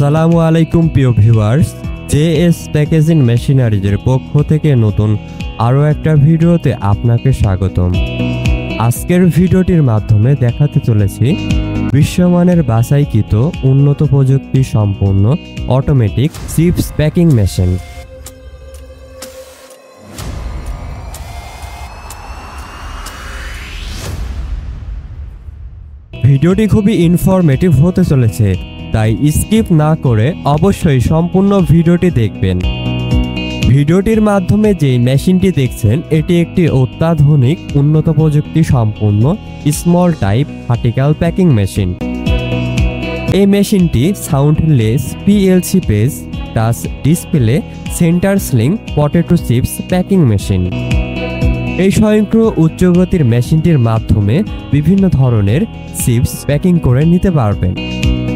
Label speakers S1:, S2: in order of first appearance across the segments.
S1: আসসালামু আলাইকুম প্রিয় ভিউয়ার্স, জেএস প্যাকেজিং মেশিনারিজের পক্ষ থেকে নতুন আরও একটা ভিডিওতে আপনাকে স্বাগতম। আজকের ভিডিওটির মাধ্যমে দেখাতে চলেছি বিশ্বমানের বাছাইকৃত উন্নত প্রযুক্তি সম্পন্ন অটোমেটিক চিপস প্যাকিং মেশিন। ভিডিওটি খুবই ইনফরমেটিভ হতে চলেছে, তাই স্কিপ না করে অবশ্যই সম্পূর্ণ ভিডিওটি দেখবেন। ভিডিওটির মাধ্যমে যে মেশিনটি দেখছেন এটি একটি অত্যাধুনিক উন্নত প্রযুক্তি সম্পন্ন small type vertical packing machine. এই মেশিনটি soundless PLC page touch display centre sling potato chips packing machine. এই স্বয়ংক্রিয় উচ্চগতির মেশিনটির মাধ্যমে বিভিন্ন ধরনের চিপস প্যাকিং করে নিতে পারবেন।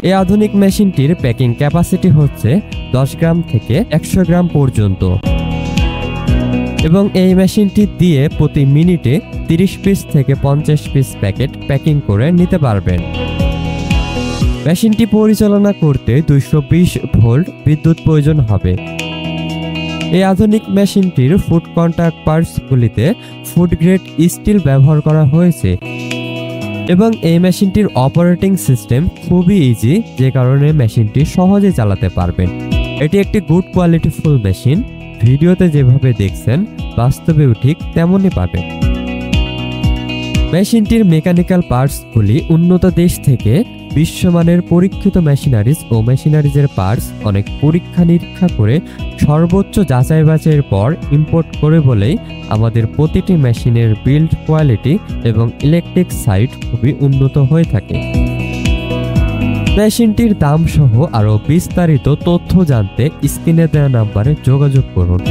S1: এই আধুনিক মেশিনটির প্যাকিং ক্যাপাসিটি হচ্ছে 10 গ্রাম থেকে 100 গ্রাম পর্যন্ত এবং এই মেশিনটি দিয়ে প্রতি মিনিটে 30 পিস থেকে 50 পিস প্যাকেট প্যাকিং করে নিতে পারবেন। মেশিনটি পরিচালনা করতে 220 ভোল্ট বিদ্যুৎ প্রয়োজন হবে। এই আধুনিক মেশিনটির ফুড কন্টাক্ট পার্টসগুলিতে ফুড গ্রেড স্টিল ব্যবহার করা হয়েছে এবং এই মেশিনটির অপারেটিং সিস্টেম খুবই ইজি, যে কারণে মেশিনটি সহজে চালাতে পারবেন। এটি একটি গুড কোয়ালিটি ফুল মেশিন। ভিডিওতে যেভাবে দেখছেন বাস্তবেও ঠিক তেমনই পাবেন। মেশিনটির মেকানিক্যাল পার্টসগুলি উন্নত দেশ থেকে বিশ্বমানের পরীক্ষিত মেশিনারিজ ও মেশিনারিজের পার্টস অনেক পরীক্ষা নিরীক্ষা করে সর্বোচ্চ যাচাই বাছাইয়ের পর ইম্পোর্ট করে বলেই আমাদের প্রতিটি মেশিনের বিল্ড কোয়ালিটি এবং ইলেকট্রিক সাইড খুবই উন্নত হয়ে থাকে। মেশিনটির দাম সহ আরও বিস্তারিত তথ্য জানতে স্ক্রিনে দেওয়া নাম্বারে যোগাযোগ করুন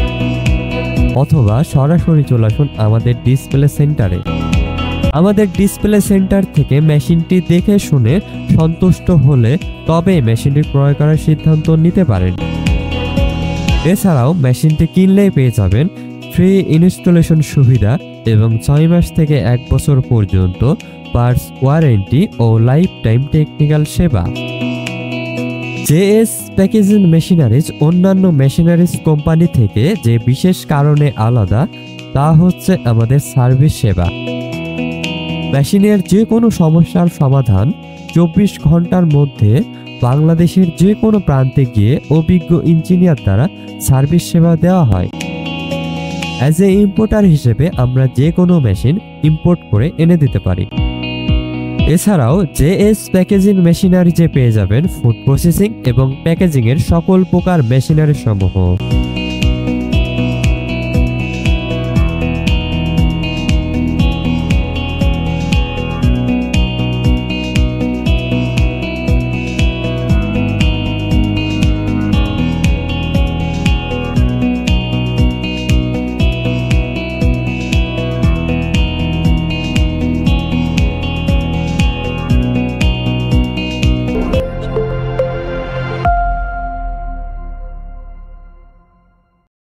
S1: অথবা সরাসরি চলে আসুন আমাদের ডিসপ্লে সেন্টারে। আমাদের ডিসপ্লে সেন্টার থেকে মেশিনটি দেখে শুনে সন্তুষ্ট হলে তবে মেশিনটি ক্রয় করার সিদ্ধান্ত নিতে পারেন। এছাড়াও মেশিনটি কিনলেই পেয়ে যাবেন ফ্রি ইনস্টলেশন সুবিধা এবং 6 মাস থেকে 1 বছর পর্যন্ত পার্টস ওয়ারেন্টি ও লাইফ টাইম টেকনিক্যাল সেবা। জেএস প্যাকেজিং মেশিনারিজ অন্যান্য মেশিনারিজ কোম্পানি থেকে যে বিশেষ কারণে আলাদা তা হচ্ছে আমাদের সার্ভিস সেবা। মেশিনের যে কোনো সমস্যার সমাধান 24 ঘন্টার মধ্যে বাংলাদেশের যে কোনো প্রান্তে গিয়ে অভিজ্ঞ ইঞ্জিনিয়ার দ্বারা সার্ভিস সেবা দেওয়া হয়। অ্যাজ এ ইম্পোর্টার হিসেবে আমরা যে কোনো মেশিন ইম্পোর্ট করে এনে দিতে পারি। এছাড়াও জেএস প্যাকেজিং মেশিনারিজে পেয়ে যাবেন ফুড প্রসেসিং এবং প্যাকেজিং এর সকল প্রকার মেশিনারি সমূহ।